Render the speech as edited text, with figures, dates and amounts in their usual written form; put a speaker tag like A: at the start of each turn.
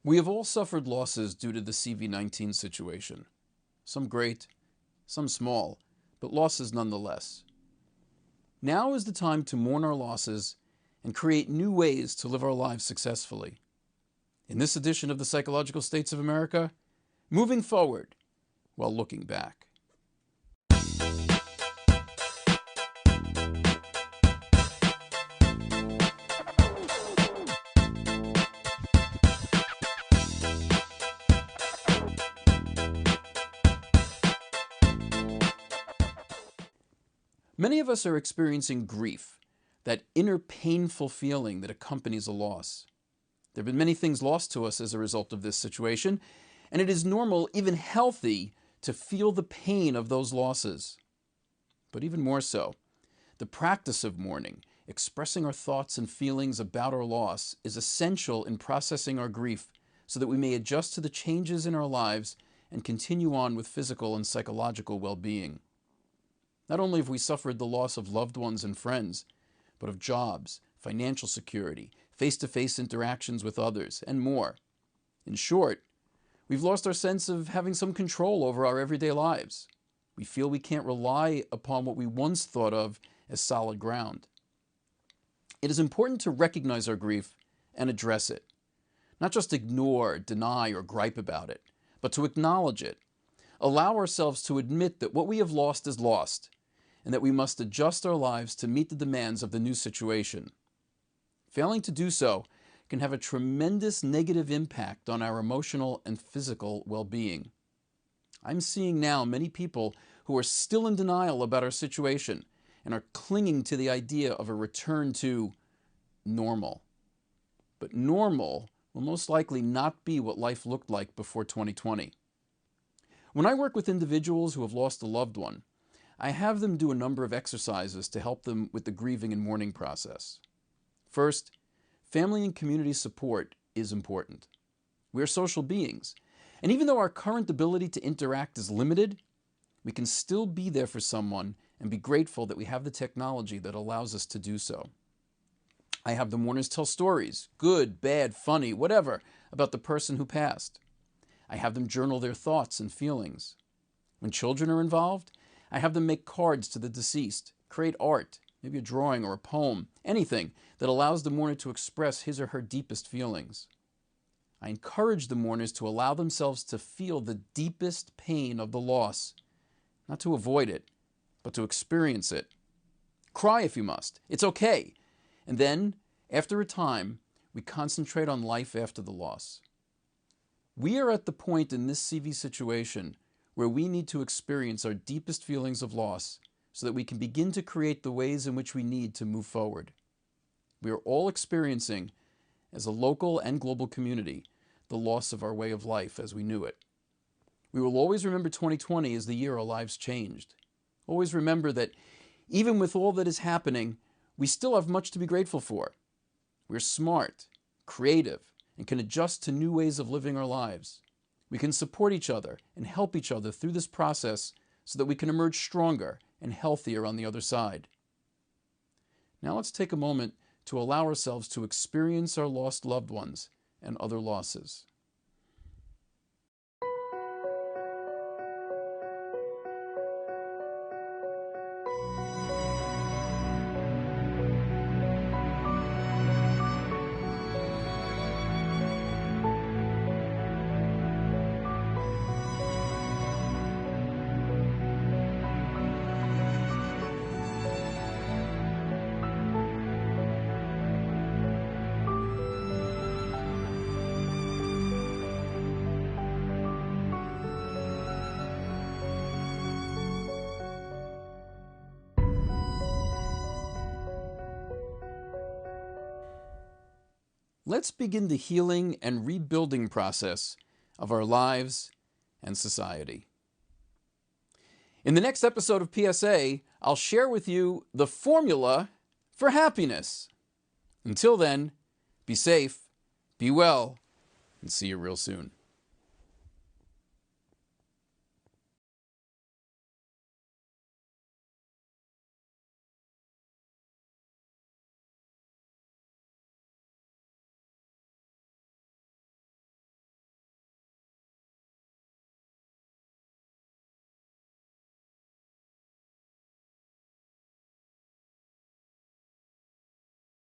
A: We have all suffered losses due to the CV-19 situation. Some great, some small, but losses nonetheless. Now is the time to mourn our losses and create new ways to live our lives successfully. In this edition of the Psychological States of America, moving forward while looking back. Many of us are experiencing grief, that inner painful feeling that accompanies a loss. There have been many things lost to us as a result of this situation, and it is normal, even healthy, to feel the pain of those losses. But even more so, the practice of mourning, expressing our thoughts and feelings about our loss, is essential in processing our grief so that we may adjust to the changes in our lives and continue on with physical and psychological well-being. Not only have we suffered the loss of loved ones and friends, but of jobs, financial security, face-to-face interactions with others, and more. In short, we've lost our sense of having some control over our everyday lives. We feel we can't rely upon what we once thought of as solid ground. It is important to recognize our grief and address it. Not just ignore, deny, or gripe about it, but to acknowledge it. Allow ourselves to admit that what we have lost is lost, and that we must adjust our lives to meet the demands of the new situation. Failing to do so can have a tremendous negative impact on our emotional and physical well-being. I'm seeing now many people who are still in denial about our situation and are clinging to the idea of a return to normal. But normal will most likely not be what life looked like before 2020. When I work with individuals who have lost a loved one, I have them do a number of exercises to help them with the grieving and mourning process. First, family and community support is important. We are social beings, and even though our current ability to interact is limited, we can still be there for someone and be grateful that we have the technology that allows us to do so. I have the mourners tell stories, good, bad, funny, whatever, about the person who passed. I have them journal their thoughts and feelings. When children are involved, I have them make cards to the deceased, create art, maybe a drawing or a poem, anything that allows the mourner to express his or her deepest feelings. I encourage the mourners to allow themselves to feel the deepest pain of the loss, not to avoid it, but to experience it. Cry if you must. It's okay. And then, after a time, we concentrate on life after the loss. We are at the point in this CV situation where we need to experience our deepest feelings of loss so that we can begin to create the ways in which we need to move forward. We are all experiencing, as a local and global community, the loss of our way of life as we knew it. We will always remember 2020 as the year our lives changed. Always remember that even with all that is happening, we still have much to be grateful for. We're smart, creative, and can adjust to new ways of living our lives. We can support each other and help each other through this process so that we can emerge stronger and healthier on the other side. Now let's take a moment to allow ourselves to experience our lost loved ones and other losses. Let's begin the healing and rebuilding process of our lives and society. In the next episode of PSA, I'll share with you the formula for happiness. Until then, be safe, be well, and see you real soon.